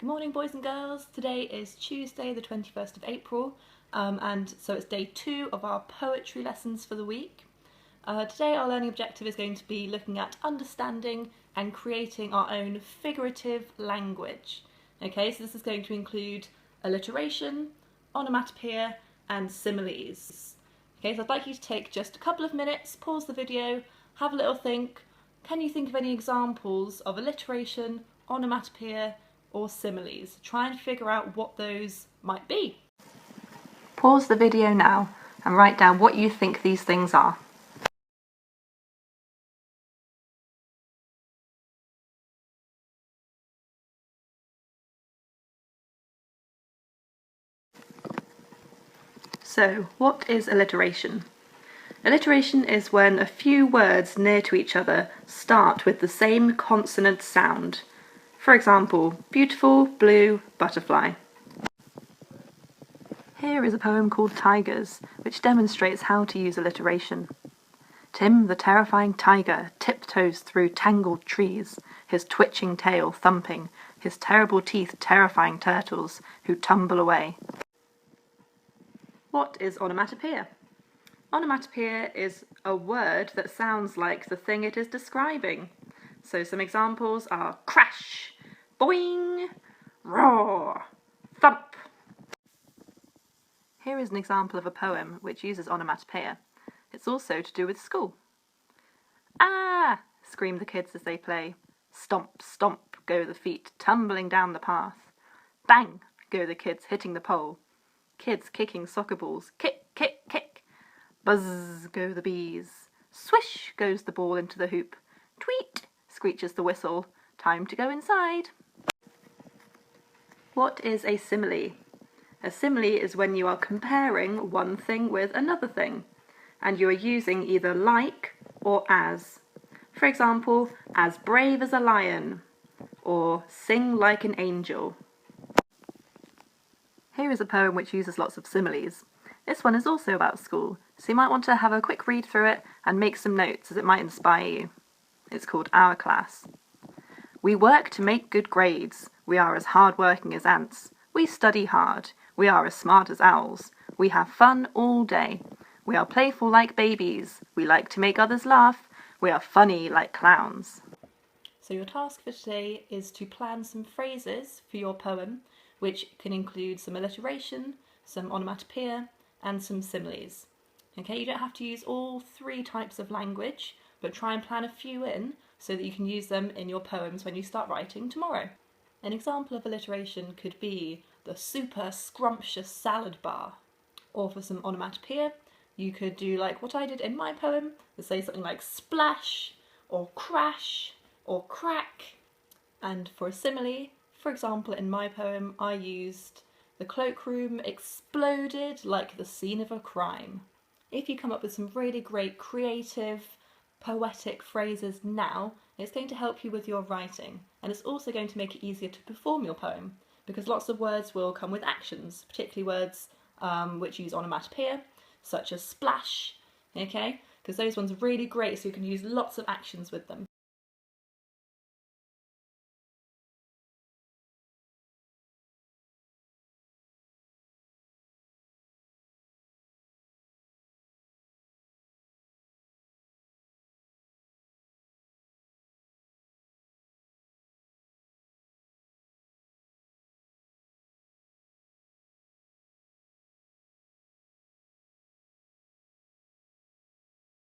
Good morning, boys and girls. Today is Tuesday the 21st of April and so it's day 2 of our poetry lessons for the week. Today our learning objective is going to be looking at understanding and creating our own figurative language. Okay, so this is going to include alliteration, onomatopoeia and similes. Okay, so I'd like you to take just a couple of minutes, pause the video, have a little think. Can you think of any examples of alliteration, onomatopoeia or similes? Try and figure out what those might be. Pause the video now and write down what you think these things are. So, what is alliteration? Alliteration is when a few words near to each other start with the same consonant sound. For example, beautiful, blue, butterfly. Here is a poem called Tigers, which demonstrates how to use alliteration. Tim, the terrifying tiger, tiptoes through tangled trees, his twitching tail thumping, his terrible teeth terrifying turtles who tumble away. What is onomatopoeia? Onomatopoeia is a word that sounds like the thing it is describing. So some examples are crash, boing, roar, thump. Here is an example of a poem which uses onomatopoeia. It's also to do with school. Ah! Scream the kids as they play. Stomp, stomp go the feet tumbling down the path. Bang go the kids hitting the pole. Kids kicking soccer balls. Kick, kick, kick. Buzz go the bees. Swish goes the ball into the hoop. Tweet screeches the whistle. Time to go inside. What is a simile? A simile is when you are comparing one thing with another thing, and you are using either like or as. For example, as brave as a lion, or sing like an angel. Here is a poem which uses lots of similes. This one is also about school, so you might want to have a quick read through it and make some notes as it might inspire you. It's called Our Class. We work to make good grades. We are as hard-working as ants. We study hard. We are as smart as owls. We have fun all day. We are playful like babies. We like to make others laugh. We are funny like clowns. So your task for today is to plan some phrases for your poem, which can include some alliteration, some onomatopoeia, and some similes. Okay, you don't have to use all 3 types of language, but try and plan a few in so that you can use them in your poems when you start writing tomorrow. An example of alliteration could be the super scrumptious salad bar. Or for some onomatopoeia, you could do like what I did in my poem, to say something like splash, or crash, or crack. And for a simile, for example, in my poem, I used the cloakroom exploded like the scene of a crime. If you come up with some really great creative, poetic phrases now, it's going to help you with your writing, and it's also going to make it easier to perform your poem, because lots of words will come with actions, particularly words which use onomatopoeia, such as splash, okay? Because those ones are really great, so you can use lots of actions with them.